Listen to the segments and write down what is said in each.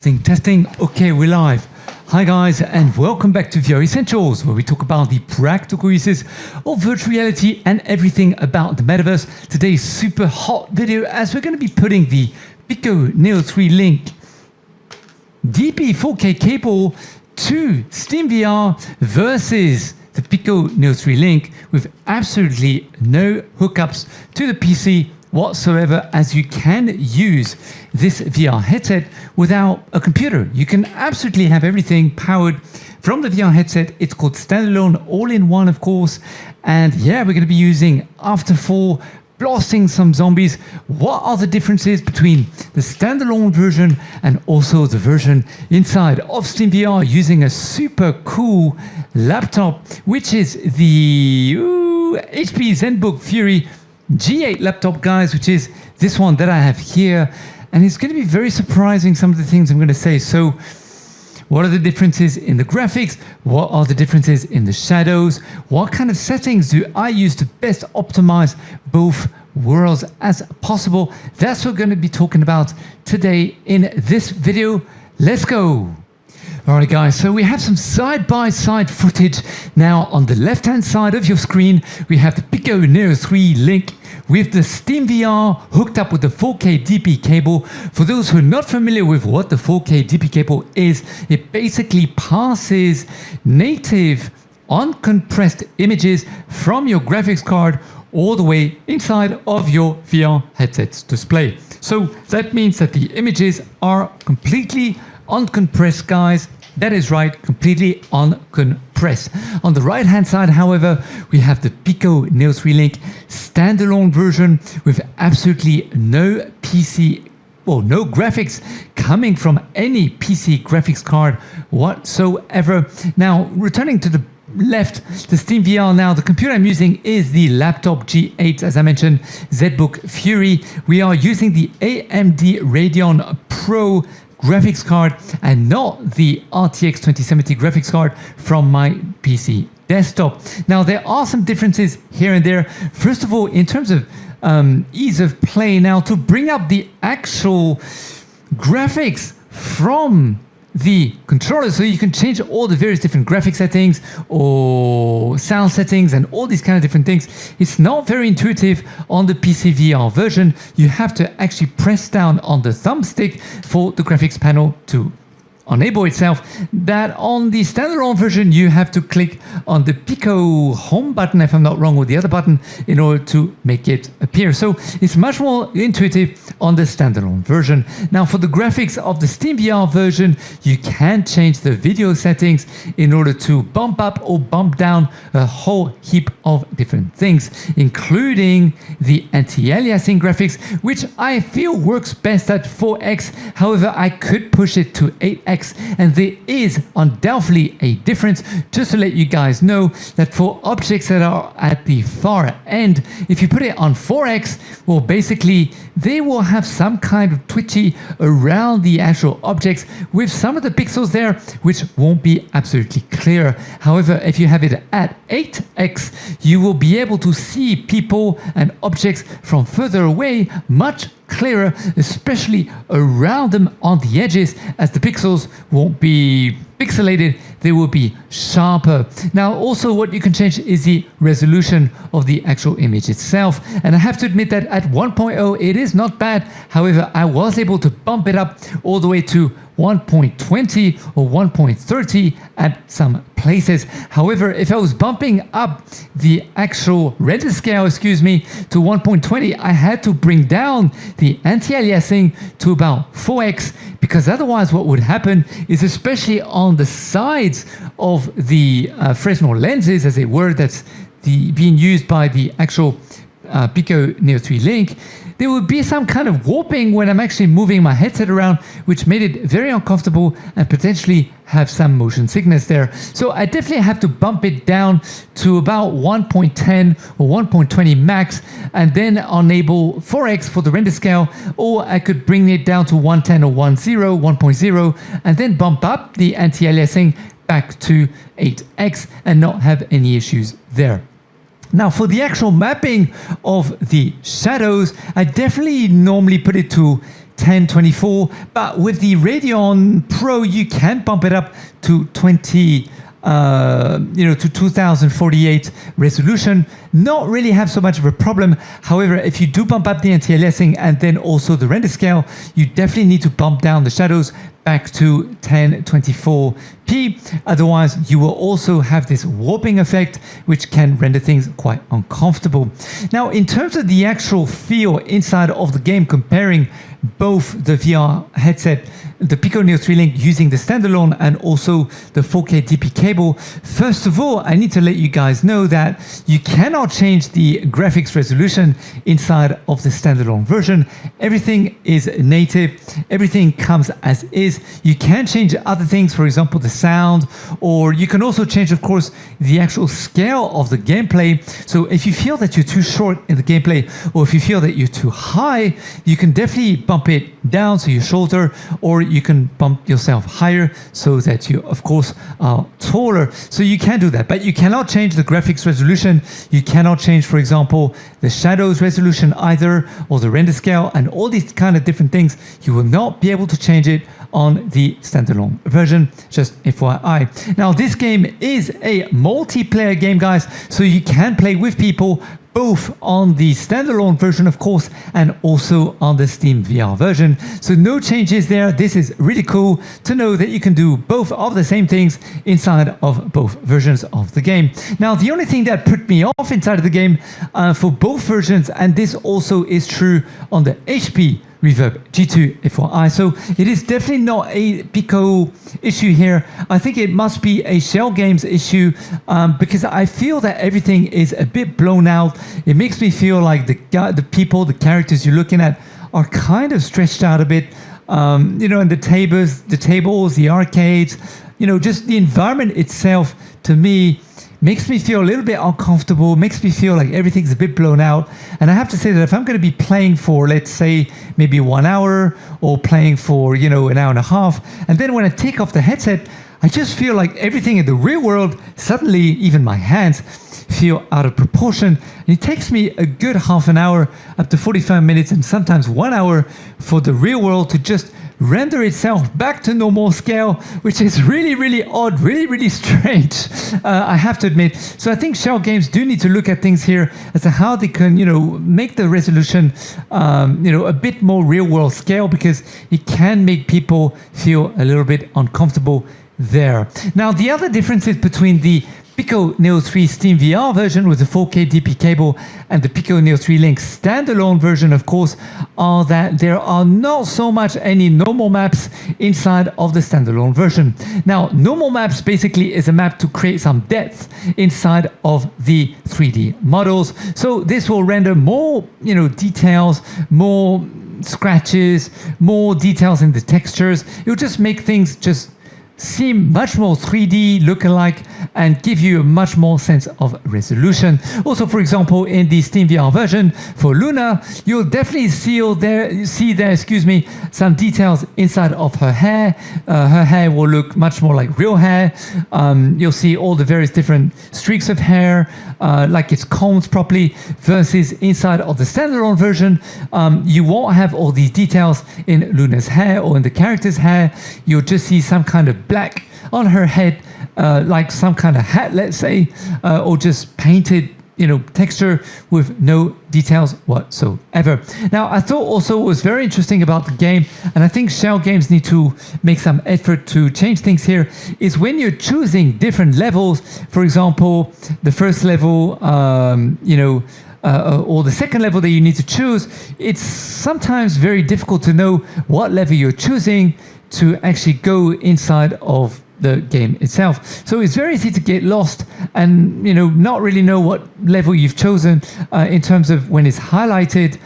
Testing. Okay, we're live. Hi guys, and welcome back to VR Essentials, where we talk about the practical uses of virtual reality and everything about the metaverse. Today's super hot video, as we're going to be putting the Pico Neo 3 Link DP 4K cable to SteamVR versus the Pico Neo 3 Link with absolutely no hookups to the PC whatsoever, as you can use this VR headset without a computer. You can absolutely have everything powered from the VR headset. It's called Standalone all-in-one, of course. And yeah, we're going to be using After the Fall, blasting some zombies. What are the differences between the standalone version and also the version inside of SteamVR using a super cool laptop, which is the HP ZBook Fury G8 laptop, guys, which is this one that I have here. And it's going to be very surprising, some of the things I'm going to say. So what are the differences in the graphics? What are the differences in the shadows? What kind of settings do I use to best optimize both worlds as possible? That's what we're going to be talking about today in this video. Let's go. Alright guys, so we have some side-by-side footage. Now on the left-hand side of your screen, we have the Pico Neo 3 Link with the SteamVR hooked up with the 4K DP cable. For those who are not familiar with what the 4K DP cable is, it basically passes native uncompressed images from your graphics card all the way inside of your VR headset's display. So that means that the images are completely uncompressed, guys. That is right, completely uncompressed. On the right hand side, however, we have the Pico Neo 3 Link standalone version with absolutely no PC or no graphics coming from any PC graphics card whatsoever. Now, returning to the left, the SteamVR. Now, the computer I'm using is the laptop G8, as I mentioned, ZBook Fury. We are using the AMD Radeon Pro graphics card and not the RTX 2070 graphics card from my PC desktop. Now, there are some differences here and there. First of all, in terms of ease of play, now to bring up the actual graphics from the controller, so you can change all the various different graphic settings or sound settings and all these kind of different things. It's not very intuitive on the PCVR version. You have to actually press down on the thumbstick for the graphics panel to enable itself. That on the standalone version, you have to click on the Pico home button, if I'm not wrong, or the other button, in order to make it appear. So it's much more intuitive on the standalone version. Now, for the graphics of the SteamVR version, you can change the video settings in order to bump up or bump down a whole heap of different things, including the anti-aliasing graphics, which I feel works best at 4x. However, I could push it to 8x. And there is undoubtedly a difference. Just to let you guys know that for objects that are at the far end, if you put it on 4x, well, basically they will have some kind of twitchy around the actual objects with some of the pixels there, which won't be absolutely clear. However, if you have it at 8x, you will be able to see people and objects from further away much clearer, especially around them on the edges, as the pixels won't be pixelated, they will be sharper. Now, also what you can change is the resolution of the actual image itself. And I have to admit that at 1.0, it is not bad. However, I was able to bump it up all the way to 1.20 or 1.30 at some places. However, if I was bumping up the actual render scale, to 1.20, I had to bring down the anti-aliasing to about 4x, because otherwise what would happen is, especially on the sides of the Fresnel lenses, as it were, that's being used by the actual Pico Neo 3 Link, there would be some kind of warping when I'm actually moving my headset around, which made it very uncomfortable and potentially have some motion sickness there. So I definitely have to bump it down to about 1.10 or 1.20 max, and then enable 4x for the render scale, or I could bring it down to 110 or 1.0, and then bump up the anti-aliasing back to 8x and not have any issues there. Now, for the actual mapping of the shadows, I definitely normally put it to 1024, but with the Radeon Pro you can bump it up to 2048 resolution. Not really have so much of a problem. However, if you do bump up the anti-aliasing and then also the render scale, you definitely need to bump down the shadows back to 1024p. Otherwise, you will also have this warping effect, which can render things quite uncomfortable. Now, in terms of the actual feel inside of the game, comparing both the VR headset, the Pico Neo 3 Link using the standalone and also the 4K DP cable. First of all, I need to let you guys know that you cannot change the graphics resolution inside of the standalone version. Everything is native, everything comes as is. You can change other things, for example, the sound, or you can also change, of course, the actual scale of the gameplay. So if you feel that you're too short in the gameplay, or if you feel that you're too high, you can definitely bump it down so you're shorter, or you can bump yourself higher so that you, of course, are taller. So you can do that, but you cannot change the graphics resolution. You cannot change, for example, the shadows resolution either, or the render scale, and all these kind of different things. You will not be able to change it on the standalone version, just FYI. Now, this game is a multiplayer game, guys, so you can play with people both on the standalone version, of course, and also on the SteamVR version. So no changes there. This is really cool to know that you can do both of the same things inside of both versions of the game. Now, the only thing that put me off inside of the game for both versions, and this also is true on the HP Reverb G2 FYI. So it is definitely not a Pico issue here. I think it must be a Shell Games issue because I feel that everything is a bit blown out. It makes me feel like the people, the characters you're looking at are kind of stretched out a bit. You know, and the tables, the arcades, you know, just the environment itself, to me, makes me feel a little bit uncomfortable, makes me feel like everything's a bit blown out. And I have to say that if I'm going to be playing for, let's say, maybe 1 hour, or playing for, you know, an hour and a half, and then when I take off the headset, I just feel like everything in the real world, suddenly even my hands feel out of proportion. And it takes me a good half an hour, up to 45 minutes, and sometimes 1 hour for the real world to just render itself back to normal scale, which is really, really odd, really, really strange, I have to admit. So I think Shell Games do need to look at things here as to how they can, you know, make the resolution, you know, a bit more real world scale, because it can make people feel a little bit uncomfortable there. Now, the other differences between the Pico Neo 3 SteamVR version with the 4K DP cable and the Pico Neo 3 Link standalone version, of course, are that there are not so much any normal maps inside of the standalone version. Now, normal maps basically is a map to create some depth inside of the 3D models. So this will render more, you know, details, more scratches, more details in the textures. It will just make things just seem much more 3D look-alike and give you a much more sense of resolution. Also, for example, in the SteamVR version for Luna, you'll definitely see there, some details inside of her hair. Her hair will look much more like real hair. You'll see all the various different streaks of hair, like it's combed properly, versus inside of the standalone version, you won't have all these details in Luna's hair or in the character's hair. You'll just see some kind of black on her head, like some kind of hat, let's say, or just painted, you know, texture with no details whatsoever. Now, I thought also what was very interesting about the game, and I think Shell Games need to make some effort to change things here, is when you're choosing different levels, for example, the first level, you know, or the second level that you need to choose, it's sometimes very difficult to know what level you're choosing to actually go inside of the game itself. So it's very easy to get lost and, you know, not really know what level you've chosen in terms of when it's highlighted,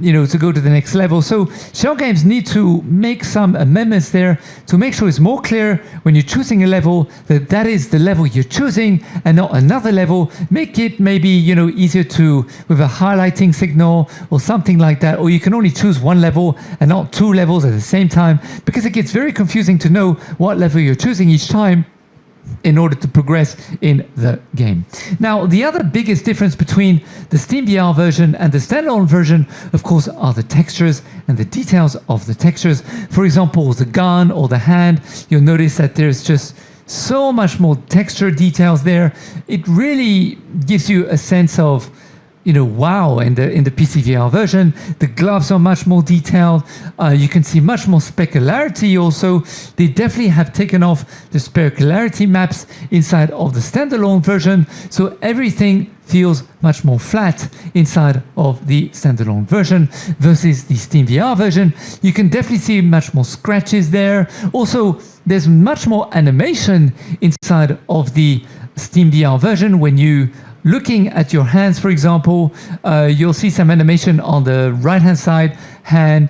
you know, to go to the next level. So Shell Games need to make some amendments there to make sure it's more clear when you're choosing a level that that is the level you're choosing and not another level. Make it maybe, you know, easier to, with a highlighting signal or something like that, or you can only choose one level and not two levels at the same time, because it gets very confusing to know what level you're choosing each time. in order to progress in the game. Now, the other biggest difference between the SteamVR version and the standalone version, of course, are the textures and the details of the textures. For example, the gun or the hand, you'll notice that there's just so much more texture details there. It really gives you a sense of, you know, wow, in the PCVR version. The gloves are much more detailed. You can see much more specularity also. They definitely have taken off the specularity maps inside of the standalone version, so everything feels much more flat inside of the standalone version versus the SteamVR version. You can definitely see much more scratches there. Also, there's much more animation inside of the SteamVR version. When you looking at your hands, for example, you'll see some animation on the right hand side hand,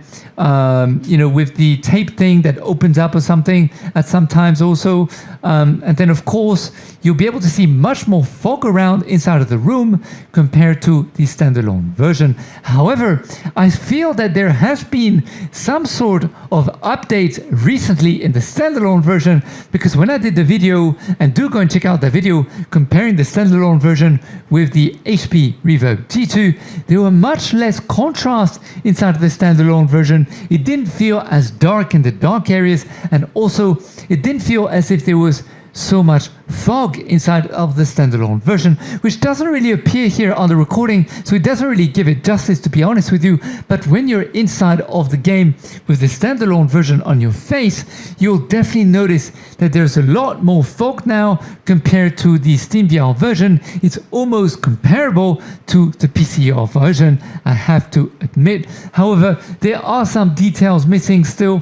you know, with the tape thing that opens up or something at some times also. And then of course, you'll be able to see much more fog around inside of the room compared to the standalone version. However, I feel that there has been some sort of update recently in the standalone version, because when I did the video, and do go and check out the video comparing the standalone version with the HP Reverb G2, there were much less contrast inside of the standalone version. It didn't feel as dark in the dark areas, and also it didn't feel as if there was so much fog inside of the standalone version, which doesn't really appear here on the recording, so it doesn't really give it justice, to be honest with you. But when you're inside of the game with the standalone version on your face, you'll definitely notice that there's a lot more fog now compared to the SteamVR version. It's almost comparable to the PCVR version, I have to admit. However, there are some details missing still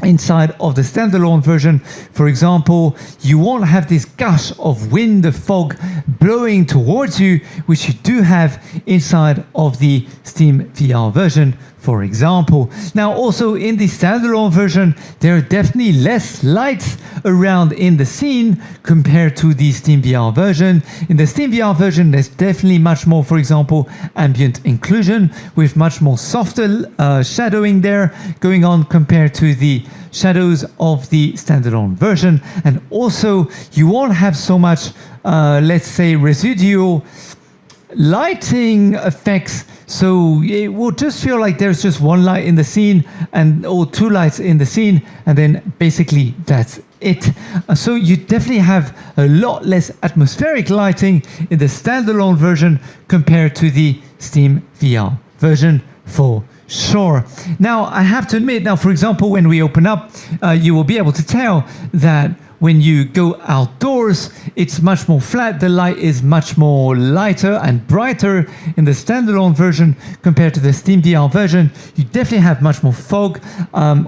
inside of the standalone version. For example, you won't have this gush of wind, the fog blowing towards you, which you do have inside of the SteamVR version, for example. Now, also in the standalone version, there are definitely less lights around in the scene compared to the SteamVR version. In the SteamVR version, there's definitely much more, for example, ambient inclusion with much more softer shadowing there going on compared to the shadows of the standalone version. And also, you won't have so much, let's say, residual lighting effects, so it will just feel like there's just one light in the scene or two lights in the scene, and then basically that's it. So you definitely have a lot less atmospheric lighting in the standalone version compared to the SteamVR version, for sure. Now, I have to admit, now for example, when we open up, you will be able to tell that when you go outdoors, it's much more flat. The light is much more lighter and brighter in the standalone version compared to the SteamVR version. You definitely have much more fog.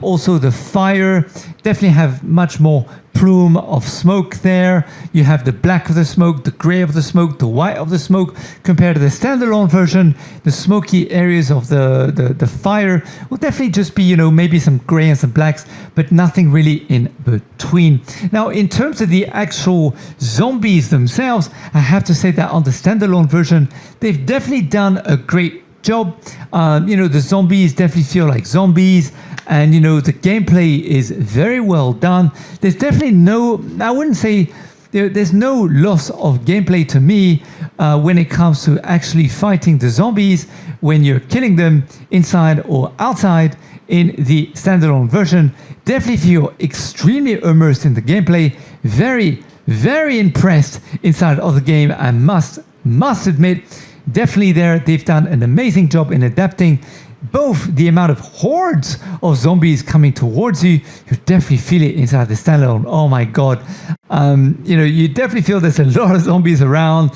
Also, the fire definitely have much more plume of smoke there. You have the black of the smoke, the gray of the smoke, the white of the smoke. Compared to the standalone version, the smoky areas of the fire will definitely just be, you know, maybe some gray and some blacks, but nothing really in between. Now, in terms of the actual zombies themselves, I have to say that on the standalone version, they've definitely done a great job. You know, the zombies definitely feel like zombies, and you know, the gameplay is very well done. There's definitely no, I wouldn't say there's no loss of gameplay to me when it comes to actually fighting the zombies when you're killing them inside or outside in the standalone version. Definitely feel extremely immersed in the gameplay. Very, very impressed inside of the game, I must admit. Definitely there, they've done an amazing job in adapting both the amount of hordes of zombies coming towards you. You definitely feel it inside the standalone. Oh my god. You know, you definitely feel there's a lot of zombies around.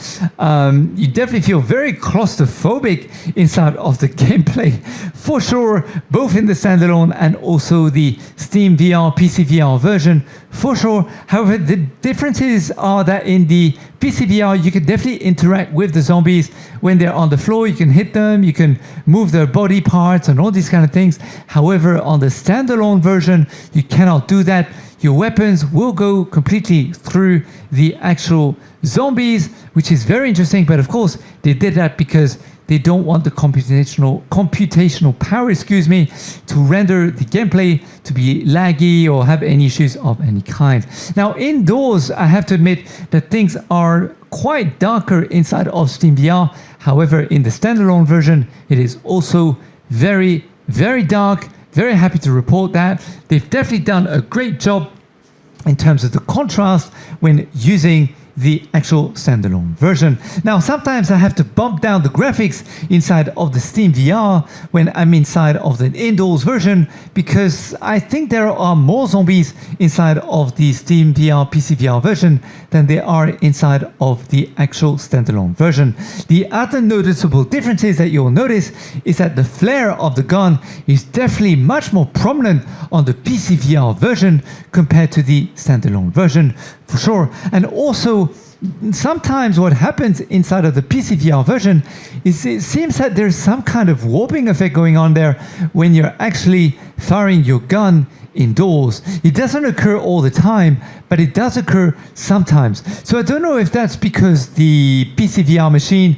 You definitely feel very claustrophobic inside of the gameplay, for sure, both in the standalone and also the SteamVR PCVR version, for sure. However, the differences are that in the PCVR, you can definitely interact with the zombies when they're on the floor. You can hit them, you can move their body parts and all these kind of things. However, on the standalone version, you cannot do that. Your weapons will go completely through the actual zombies, which is very interesting. But of course, they did that because they don't want the computational power, excuse me, to render the gameplay to be laggy or have any issues of any kind. Now indoors, I have to admit that things are quite darker inside of SteamVR. However, in the standalone version, it is also very, very dark. Very happy to report that. They've definitely done a great job in terms of the contrast when using the actual standalone version. Now, sometimes I have to bump down the graphics inside of the SteamVR when I'm inside of the indoors version, because I think there are more zombies inside of the SteamVR PCVR version than there are inside of the actual standalone version. The other noticeable differences that you'll notice is that the flare of the gun is definitely much more prominent on the PCVR version compared to the standalone version, for sure. And also, sometimes what happens inside of the PCVR version is it seems that there's some kind of warping effect going on there when you're actually firing your gun indoors. It doesn't occur all the time, but it does occur sometimes. So I don't know if that's because the PCVR machine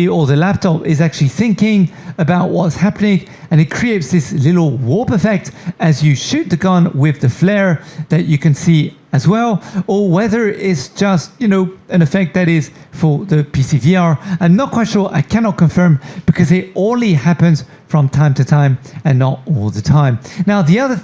or the laptop is actually thinking about what's happening, and it creates this little warp effect as you shoot the gun with the flare that you can see as well, or whether it's just, you know, an effect that is for the PCVR. I'm not quite sure. I cannot confirm because it only happens from time to time and not all the time. Now, the other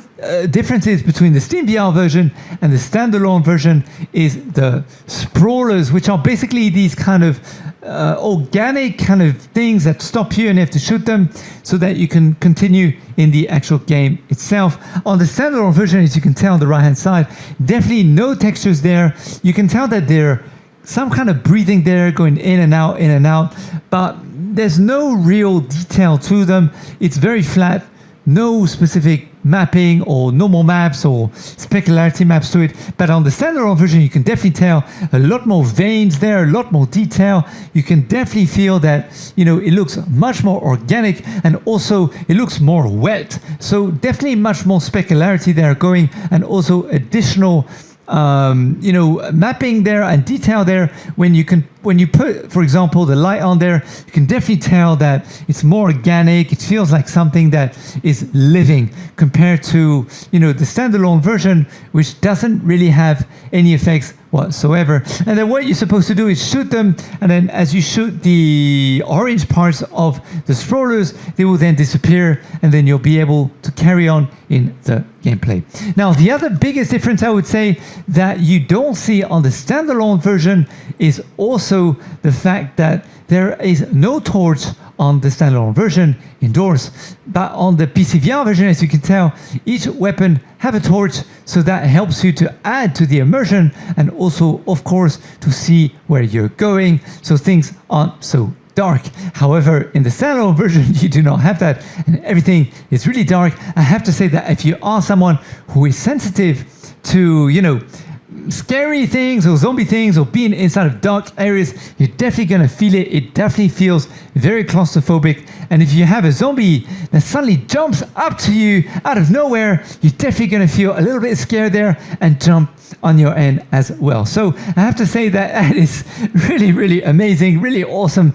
differences between the SteamVR version and the standalone version is the sprawlers, which are basically these kind of organic kind of things that stop you and you have to shoot them so that you can continue in the actual game itself. On the standalone version, as you can tell on the right hand side, definitely no textures there. You can tell that there some kind of breathing there, going in and out, but there's no real detail to them. It's very flat, no specific mapping or normal maps or specularity maps to it. But on the standalone version, you can definitely tell a lot more veins there, a lot more detail. You can definitely feel that, you know, it looks much more organic, and also it looks more wet. So definitely much more specularity there going, and also additional you know, mapping there and detail there. When you put, for example, the light on there, you can definitely tell that it's more organic. It feels like something that is living compared to, you know, the standalone version, which doesn't really have any effects whatsoever. And then what you're supposed to do is shoot them, and then as you shoot the orange parts of the sprawlers, they will then disappear, and then you'll be able to carry on in the gameplay. Now, the other biggest difference I would say that you don't see on the standalone version is also the fact that there is no torch on the standalone version indoors. But on the PCVR version, as you can tell, each weapon have a torch, so that helps you to add to the immersion and also, of course, to see where you're going, so things aren't so dark. However, in the standalone version, you do not have that, and everything is really dark. I have to say that if you are someone who is sensitive to, you know, scary things or zombie things or being inside of dark areas, you're definitely going to feel it. It definitely feels very claustrophobic. And if you have a zombie that suddenly jumps up to you out of nowhere, you're definitely going to feel a little bit scared there and jump on your end as well. So I have to say that is really, really amazing, really awesome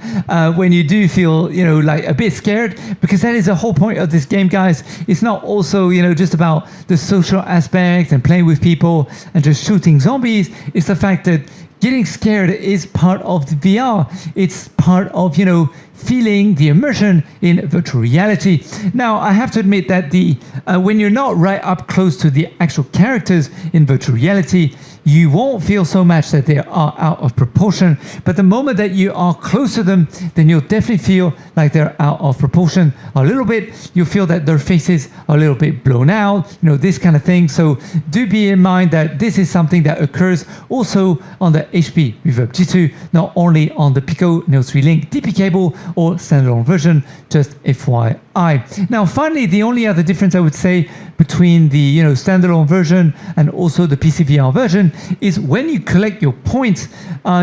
when you do feel, you know, like a bit scared, because that is the whole point of this game, guys. It's not also, you know, just about the social aspect and playing with people and just shooting zombies. It's the fact that getting scared is part of the VR. It's part of, you know, feeling the immersion in virtual reality. Now, I have to admit that the when you're not right up close to the actual characters in virtual reality, you won't feel so much that they are out of proportion. But the moment that you are close to them, then you'll definitely feel like they're out of proportion a little bit. You'll feel that their faces are a little bit blown out, you know, this kind of thing. So do be in mind that this is something that occurs also on the HP Reverb G2, not only on the Pico Neo 3 Link DP cable or standalone version, just FYI. Now, finally, the only other difference I would say between the, you know, standalone version and also the PCVR version is when you collect your points,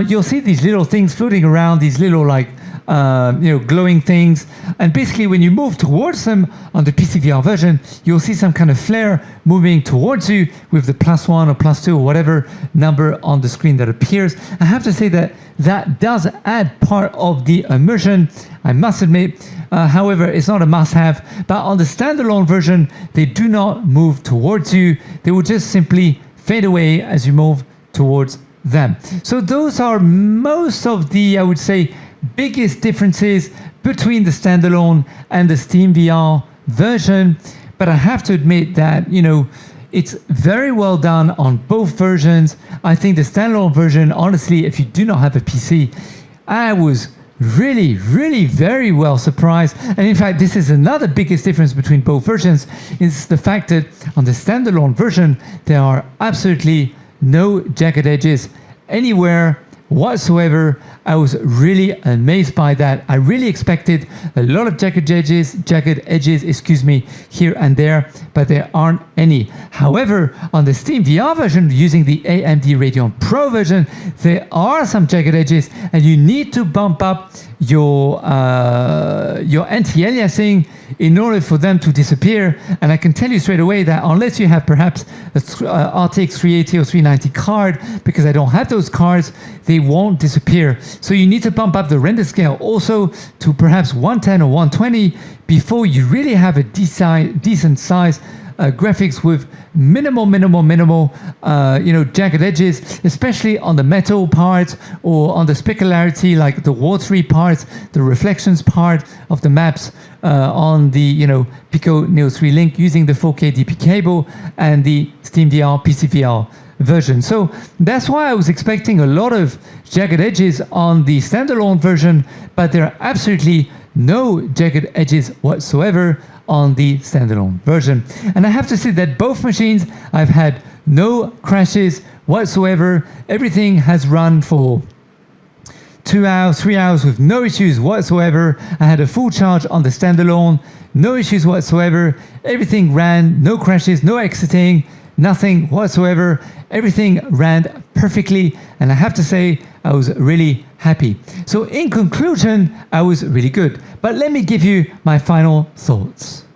you'll see these little things floating around, these little like glowing things. And basically, when you move towards them on the PCVR version, you'll see some kind of flare moving towards you with the +1 or +2 or whatever number on the screen that appears. I have to say that that does add part of the immersion, I must admit. However, it's not a must-have. But on the standalone version, they do not move towards you. They will just simply fade away as you move towards them. So those are most of the, I would say, biggest differences between the standalone and the SteamVR version. But I have to admit that, it's very well done on both versions. I think the standalone version, honestly, if you do not have a PC, I was really, really very well surprised. And in fact, this is another biggest difference between both versions, is the fact that on the standalone version, there are absolutely no jagged edges anywhere whatsoever. I was really amazed by that. I really expected a lot of jagged edges, here and there, but there aren't any. However, on the SteamVR version, using the AMD Radeon Pro version, there are some jagged edges, and you need to bump up your anti-aliasing in order for them to disappear. And I can tell you straight away that unless you have perhaps a RTX 380 or 390 card, because I don't have those cards, they won't disappear. So you need to bump up the render scale also to perhaps 110 or 120 before you really have a decent size graphics with minimal, jagged edges, especially on the metal parts or on the specularity, like the watery parts, the reflections part of the maps on the, Pico Neo 3 Link using the 4K DP cable and the SteamVR PCVR version. So that's why I was expecting a lot of jagged edges on the standalone version, but there are absolutely no jagged edges whatsoever on the standalone version. And I have to say that both machines, I've had no crashes whatsoever. Everything has run for 2 hours, 3 hours with no issues whatsoever. I had a full charge on the standalone, no issues whatsoever. Everything ran, no crashes, no exiting, nothing whatsoever. Everything ran perfectly, and I have to say, I was really happy. So in conclusion, I was really good. But let me give you my final thoughts.